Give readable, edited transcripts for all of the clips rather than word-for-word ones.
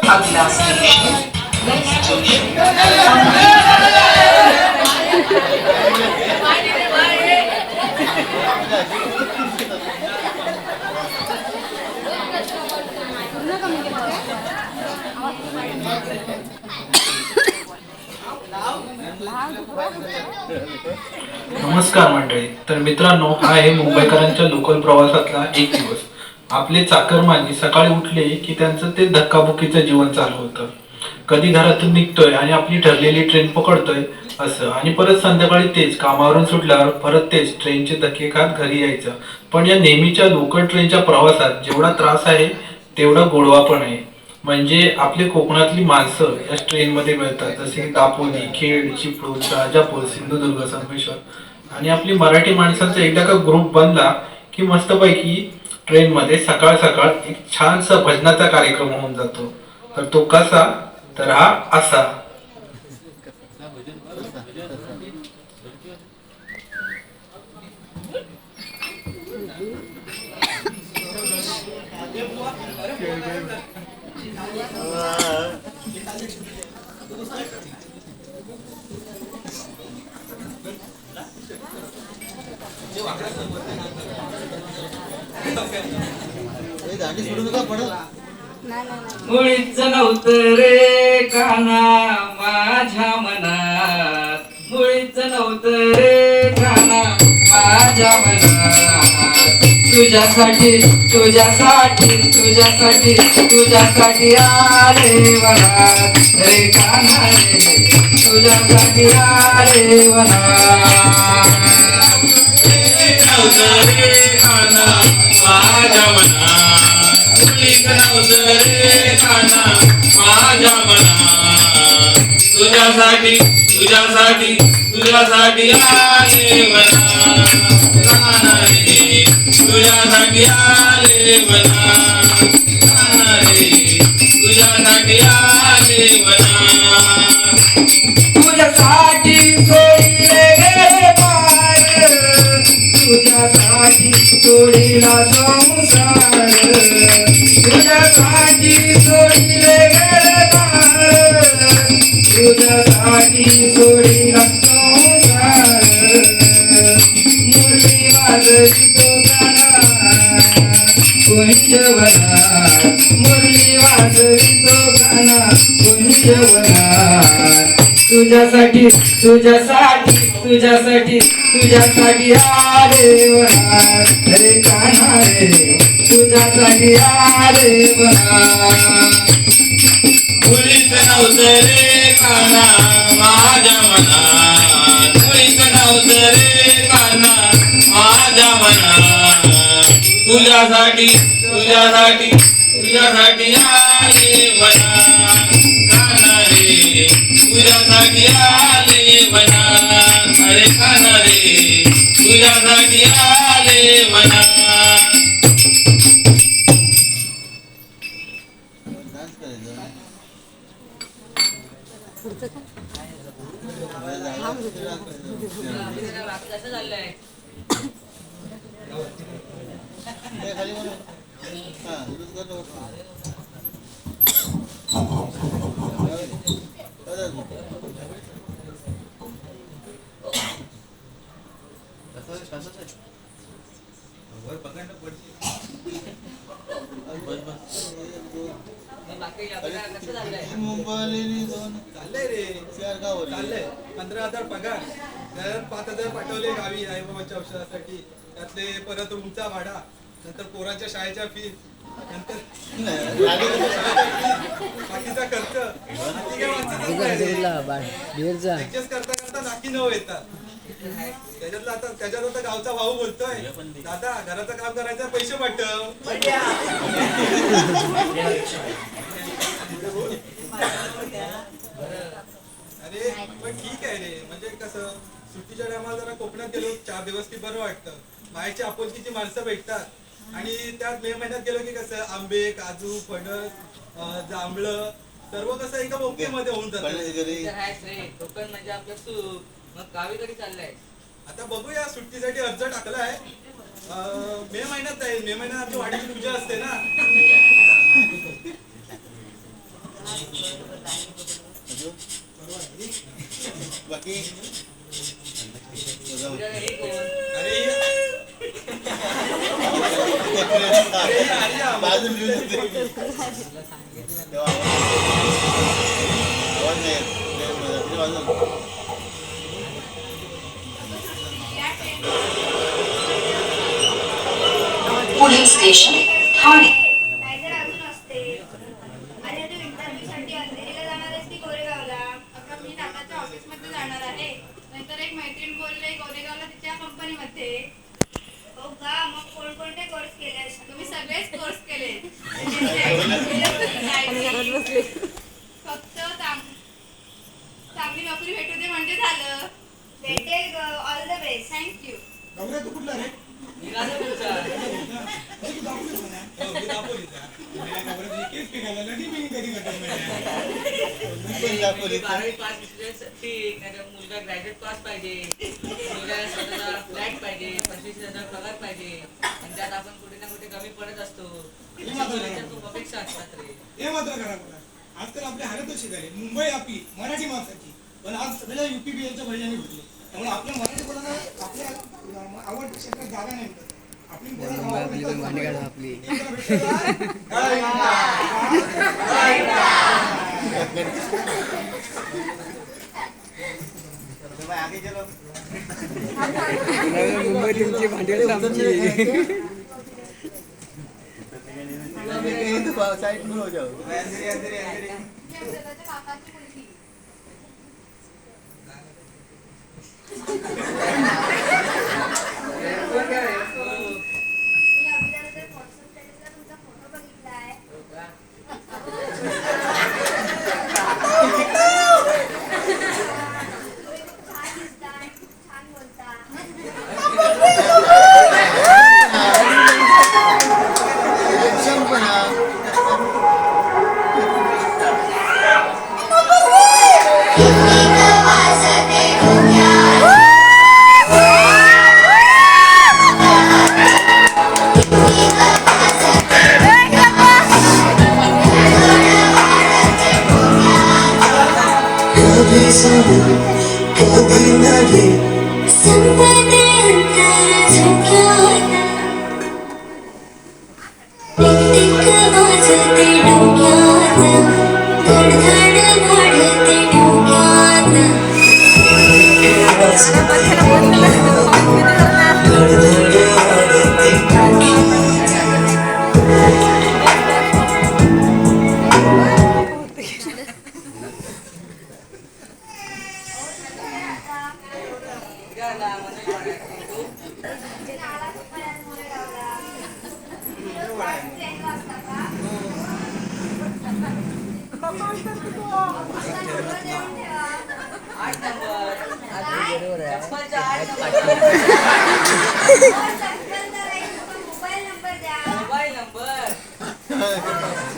अगला station next station. नमस्कार मंडळी. तर मित्रांनो, हा आहे मुंबईकरांच्या लोकल प्रवासातला एक दिवस. आपले चाकरमानी सकाळी उठले की त्यांचं ते धक्काबुक्कीचं जीवन चालू होतं. कधी घरातून निघतोय आणि आपली ठरलेली ट्रेन पकडतोय असं, आणि परत संध्याकाळी तेच, कामावरून सुटल्यावर परत तेच ट्रेनचे धक्के खात घरी यायचं. पण या नेहमीच्या लोकल ट्रेनच्या प्रवासात जेवढा त्रास आहे तेवढा गोडवा पण आहे. म्हणजे आपली कोकणातली माणसं या ट्रेनमध्ये मिळतात, जसे की दापोली, खेड, चिपळूण, राजापूर, सिंधुदुर्ग, संगमेश्वर. आणि आपली मराठी माणसांचा एकदा का ग्रुप बनला की मस्तपैकी ट्रेनमध्ये सकाळ सकाळ एक छानसा भजनाचा कार्यक्रम होऊन जातो. तर तो कसा? तर हा असा. मुळीच नव्हतं रे काना माझ्या मनात, मुळीच नव्हतं रे काना माझ्या मनात. तुझ्यासाठी तुझ्यासाठी तुझ्यासाठी तुझ्यासाठी आले वनात रे काना रे, तुझ्यासाठी आले वनात. नव्हतं रे काना माझ्या मनात, मुळीच नव्हतं रे काना माझ्या मनात. तुझ्यासाठी तुझ्यासाठी तुझ्यासाठी आले वनात काना रे, तुझ्यासाठी आले वनात काना रे, तुझ्यासाठी आले वनात. तुझ्यासाठी सोडिले गेले पार, तुझ्यासाठी सोडिला संसार, तुझ्यासाठी सोडिले गेले पार, तुझ्यासाठी सोडिला संसार. मुरली वाजवी तो गाणा कुंजवनात, मुरली वाजवी तो गाणा कुंजवनात. तुझ्यासाठी तुझ्यासाठी तुझ्यासाठी तुझ्यासाठी आले वनात रे कान्हा रे, तुझ्यासाठी आले वनात. मुळीच नव्हतं रे काना माझ्या मनात, मुळीच नव्हतं रे काना माझ्या मनात. तुझ्यासाठी तुझ्यासाठी तुझ्यासाठी आले वनात काना रे, तुझ्यासाठी आले वनात अरे काना रे, तुझ्यासाठी आले वनात. चाललंय रे, चाललंय. 15,000 पगार, तर 5,000 पाठवले गावी आई बाबाच्या औषधासाठी. त्यातले परत रूमचा भाडा, नंतर पोरांच्या शाळेच्या फी, नंतर बाकीचा खर्च. ऍडजस्ट करता करता नाकी नऊ येतात. त्याच्यात आता गावचा भाऊ बोलतोय, दादा घराचं काम करायचं, पैसे पाठव. अरे पण ठीक आहे रे, म्हणजे कसं सुट्टीच्या टायमाला जरा कोकणात गेलो 4 दिवस की बरं वाटतं. बाहेरची आपुलकीची माणसं भेटतात. आणि त्यात मे महिन्यात गेलो की कसं आंबे, काजू, फणस, जांभळं सर्व कसं एका ओके मध्ये होऊन जातं. कोकण म्हणजे आपलं सुख. मग गावी कधी चाललंय? आता बघूया, सुट्टीसाठी अर्ज टाकलाय. मे महिन्यात जाईल. मे महिन्यात आमची वाडीची पूजा असते ना. बाकी उद्या हे कोण? अरे बाजूला लिहून देते. तेव्हा आवाज नाही येत. तिथे बाजूला. Police station Thane. नाहीतर अजून असते. अरे तू इंटरव्ह्यूसाठी अंधेरीला जाणार आहेस की गोरेगावला? अगं मी टाटाच्या ऑफिसमध्ये जाणार आहे. नंतर एक मैत्रीण बोलले गोरेगावला तिच्या कंपनीमध्ये. हो का? मग कोणकोणते कोर्स केलेस? तुम्ही सगळेच कोर्स केले. फक्त चांगली नोकरी भेटू दे म्हणजे झालं. भेटेल ऑल द बेस्ट. थँक्यू. गौऱ्या तू कुठला रे? निघालो पुढचा. तू दापोलीचा ना? हो, मी दापोलीचा. मी काय गौऱ्याची केस पिकायला लढी मी कधी करतात म्हणजे. मुलगी 12वी पास असल्यास ठीक, नाहीतर मुलगा ग्रॅज्युएट पास पाहिजे, मुलगा स्वतःचा फ्लॅट पाहिजे, 25,000 पगार पाहिजे, आणि त्यात आपण कुठे ना कुठे कमी पडत असतो. मुलीच्या खूप अपेक्षा असतात रे. हे मात्र करा बघा. आजकाल आपली हालत अशी झाली. मुंबई आपली मराठी माणसाची, पण आज सगळ्या UP बिहारच्या भजनी भेटले. त्यामुळे आपल्या मराठी बोलायला आपल्या आवडत्या क्षेत्रात जागा नाही मिळत. आपली आगे चलो. मुंबई तुमची भांडी आमची. साइड में हो जाओ. मी अक्षताच्या काकाची मुलगी. मी अभिदानाच्या व्हॉट्सअप स्टेटसला तुमचा फोटो बघितलाय. हो का? तुम्ही खूप छान दिसताय, खूप छान बोलता. निघाला, मनोज वाड्यात. तू? नाला खूप बऱ्याच गोरेगावला. रोज सकाळी ट्रेन वाजता का? आता नंबर देऊन ठेवा. 8 नंबर. चप्पलचा 8 नंबर. चप्पलचा नाही, तुमचा मोबाईल नंबर द्या. Mobile number.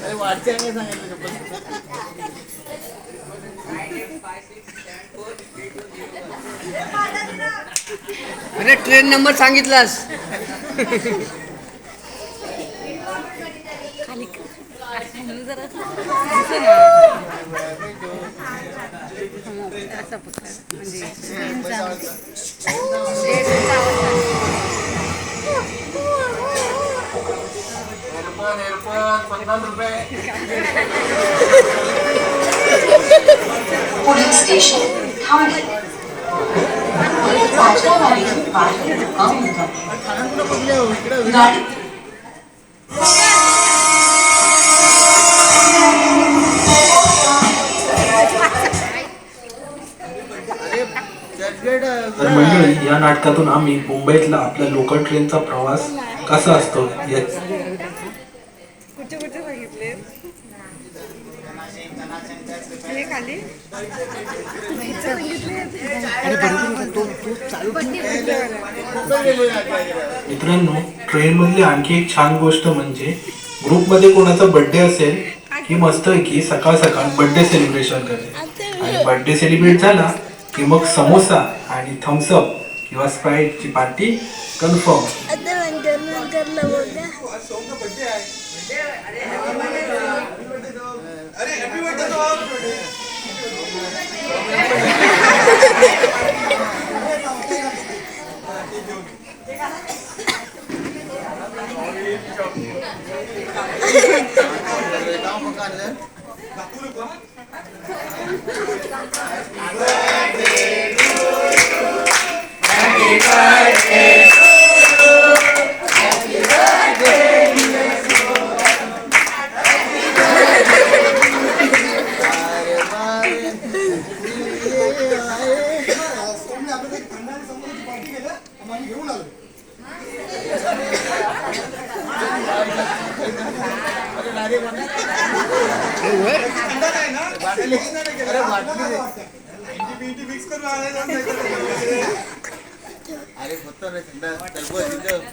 अरे वाटच्या नाही सांगितलं. 9856743201. अरे ट्रेन नंबर सांगितलास. एअरपोर्ट 50 रुपये. Police station Thane. ताज्या गाडीतून बाहेर मुक्काम होता. गाडी तर मंडळी, या नाटकातून आम्ही मुंबईतला आपल्या लोकल ट्रेनचा प्रवास कसा असतो कुठे कुठे बघितले हे खाली मित्रांनो, ट्रेन मधली आणखी एक छान गोष्ट म्हणजे ग्रुपमध्ये कोणाचा बर्थडे असेल की मस्त की सकाळ सकाळ बर्थडे सेलिब्रेशन करते, आणि बर्थडे सेलिब्रेट झाला की मग समोसा आणि थम्सअप किंवा स्प्राईटची पार्टी कन्फर्म. आज सोमचा बर्थडे आहे. अरे हॅपी बर्थडे. दाखवू नको हा? सोमने आपल्याला एक थंड आणि समोरची पार्टी केलं आम्हाला घेऊन आलो थंड नाही ना मिक्स करून आणायचं अरे फक्त रे थंड